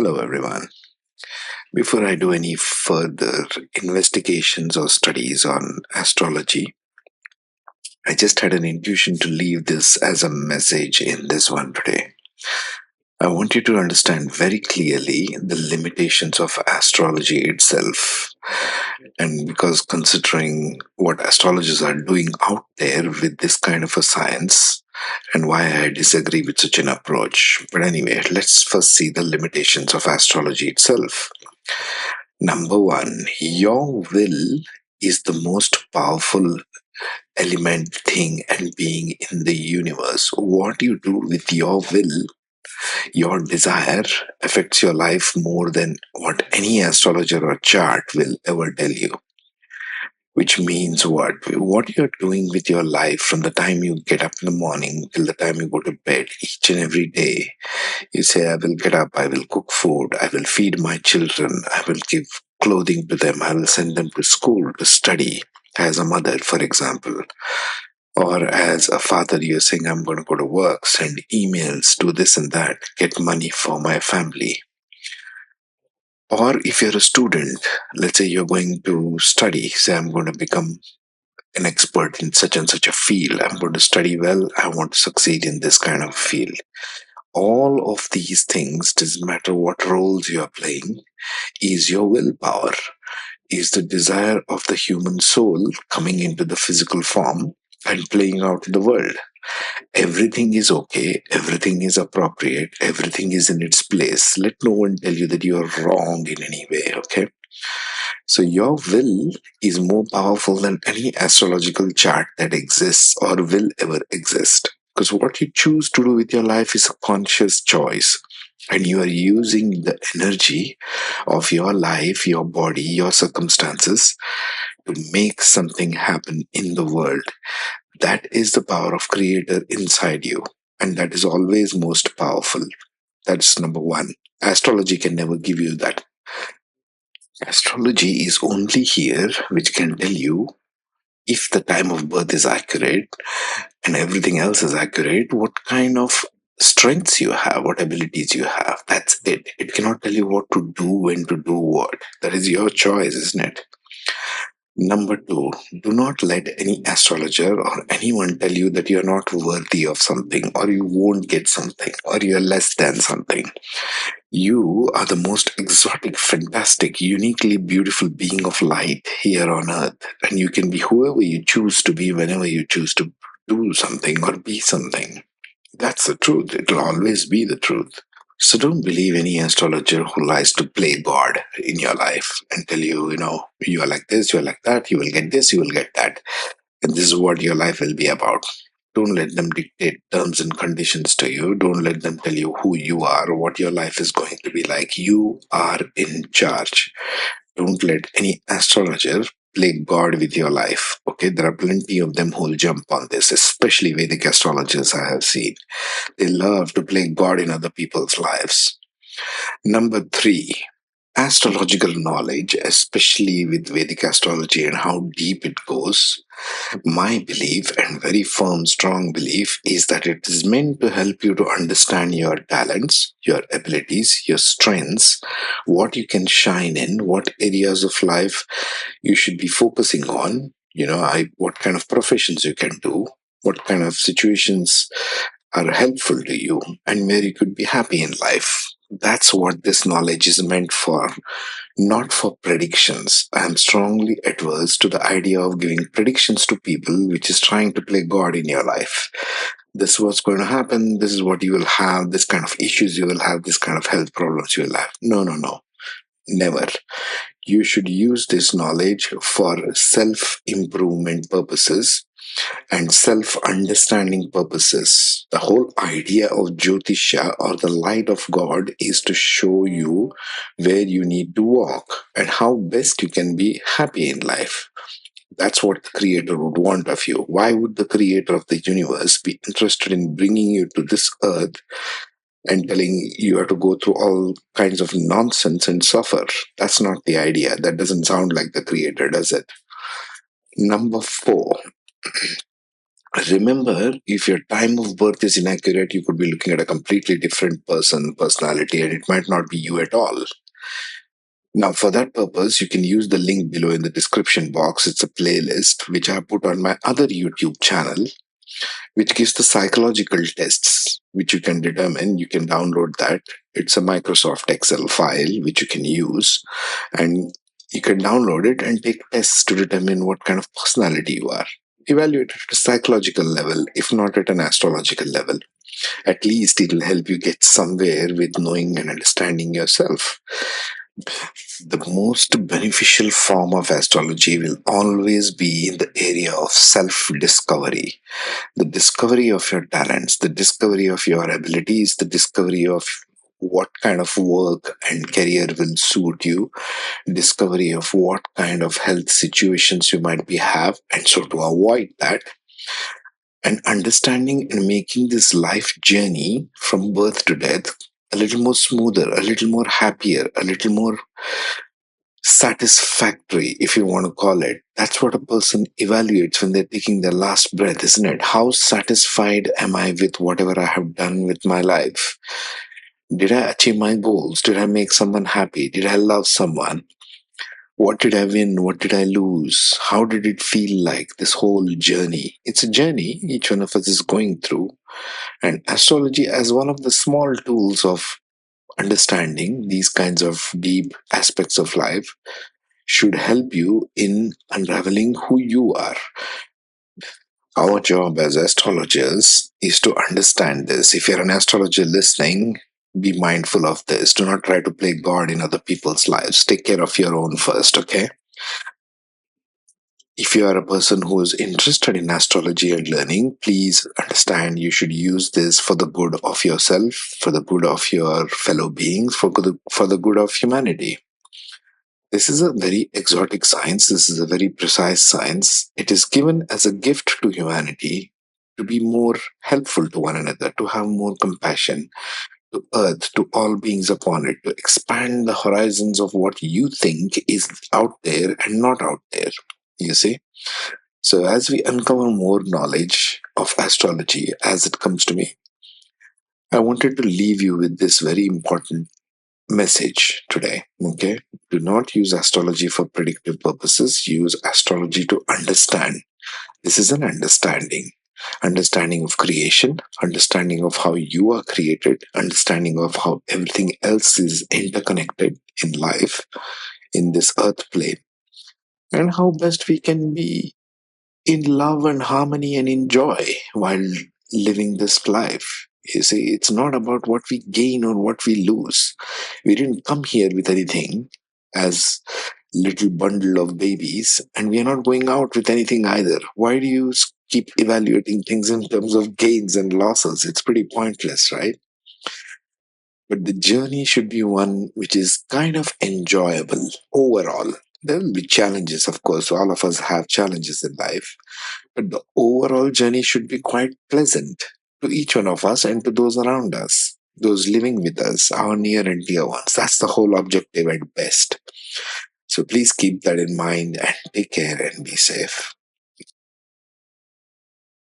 Hello, everyone. Before I do any further investigations or studies on astrology, I just had an intuition to leave this as a message in this one today. I want you to understand very clearly the limitations of astrology itself. And because considering what astrologers are doing out there with this kind of a science, and why I disagree with such an approach. But anyway, let's first see the limitations of astrology itself. Number one, your will is the most powerful element, thing, and being in the universe. What you do with your will, your desire, affects your life more than what any astrologer or chart will ever tell you. Which means what? What you're doing with your life from the time you get up in the morning till the time you go to bed each and every day. You say, I will get up, I will cook food, I will feed my children, I will give clothing to them, I will send them to school to study, as a mother, for example. Or as a father, you're saying, I'm going to go to work, send emails, do this and that, get money for my family. Or if you're a student, let's say you're going to study, say, I'm going to become an expert in such and such a field, I'm going to study well, I want to succeed in this kind of field. All of these things, doesn't matter what roles you are playing, is your willpower, is the desire of the human soul coming into the physical form and playing out in the world. Everything is okay, everything is appropriate, everything is in its place. Let no one tell you that you are wrong in any way, okay? So your will is more powerful than any astrological chart that exists or will ever exist. Because what you choose to do with your life is a conscious choice. And you are using the energy of your life, your body, your circumstances to make something happen in the world. That is the power of Creator inside you. And that is always most powerful. That's number one. Astrology can never give you that. Astrology is only here which can tell you if the time of birth is accurate and everything else is accurate, what kind of strengths you have, what abilities you have. That's it. It cannot tell you what to do, when to do what. That is your choice, isn't it? Number two, do not let any astrologer or anyone tell you that you're not worthy of something, or you won't get something, or you're less than something. You are the most exotic, fantastic, uniquely beautiful being of light here on earth. And you can be whoever you choose to be whenever you choose to do something or be something. That's the truth. It'll always be the truth. So don't believe any astrologer who lies to play God in your life and tell you, you are like this, you are like that, you will get this, you will get that. And this is what your life will be about. Don't let them dictate terms and conditions to you. Don't let them tell you who you are or what your life is going to be like. You are in charge. Don't let any astrologer play God with your life. Okay, there are plenty of them who will jump on this, especially Vedic astrologers I have seen. They love to play God in other people's lives. Number three, astrological knowledge, especially with Vedic astrology and how deep it goes. My belief, and very firm, strong belief, is that it is meant to help you to understand your talents, your abilities, your strengths, what you can shine in, what areas of life you should be focusing on, what kind of professions you can do, what kind of situations are helpful to you, and where you could be happy in life. That's what this knowledge is meant for, not for predictions. I am strongly adverse to the idea of giving predictions to people, which is trying to play God in your life. This is what's going to happen. This is what you will have. This kind of issues you will have. This kind of health problems you will have. No, no, no. Never. You should use this knowledge for self improvement purposes and self understanding purposes. The whole idea of Jyotisha, or the light of God, is to show you where you need to walk and how best you can be happy in life. That's what the Creator would want of you. Why would the Creator of the universe be interested in bringing you to this earth and telling you have to go through all kinds of nonsense and suffer? That's not the idea. That doesn't sound like the Creator, does it? Number four, Remember, if your time of birth is inaccurate, you could be looking at a completely different personality, and it might not be you at all. Now, for that purpose, you can use the link below in the description box. It's a playlist which I put on my other YouTube channel, which gives the psychological tests which you can determine. You can download that. It's a Microsoft Excel file which you can use, and you can download it and take tests to determine what kind of personality you are. Evaluate it at a psychological level, if not at an astrological level. At least it'll help you get somewhere with knowing and understanding yourself. The most beneficial form of astrology will always be in the area of self discovery, the discovery of your talents, the discovery of your abilities, the discovery of what kind of work and career will suit you, discovery of what kind of health situations you might be have, and so to avoid that, and understanding and making this life journey from birth to death a little more smoother, a little more happier, a little more satisfactory, if you want to call it. That's what a person evaluates when they're taking their last breath, isn't it? How satisfied am I with whatever I have done with my life? Did I achieve my goals? Did I make someone happy? Did I love someone? What did I win? What did I lose? How did it feel like, this whole journey? It's a journey each one of us is going through. And astrology, as one of the small tools of understanding these kinds of deep aspects of life, should help you in unraveling who you are. Our job as astrologers is to understand this. If you're an astrologer listening, be mindful of this. Do not try to play God in other people's lives. Take care of your own first, okay? If you are a person who is interested in astrology and learning, please understand you should use this for the good of yourself, for the good of your fellow beings, for the good of humanity. This is a very exotic science. This is a very precise science. It is given as a gift to humanity to be more helpful to one another, to have more compassion to Earth, to all beings upon it, to expand the horizons of what you think is out there and not out there. You see? So, as we uncover more knowledge of astrology as it comes to me, I wanted to leave you with this very important message today. Okay, do not use astrology for predictive purposes. Use astrology to understand. This is an understanding of creation, understanding of how you are created, understanding of how everything else is interconnected in life, in this earth plane, and how best we can be in love and harmony and enjoy while living this life. You see, it's not about what we gain or what we lose. We didn't come here with anything as little bundle of babies, and we are not going out with anything either. Why do you keep evaluating things in terms of gains and losses? It's pretty pointless, right? But the journey should be one which is kind of enjoyable overall. There will be challenges, of course. All of us have challenges in life, but the overall journey should be quite pleasant to each one of us and to those around us, those living with us, our near and dear ones. That's the whole objective at best. So please keep that in mind and take care and be safe.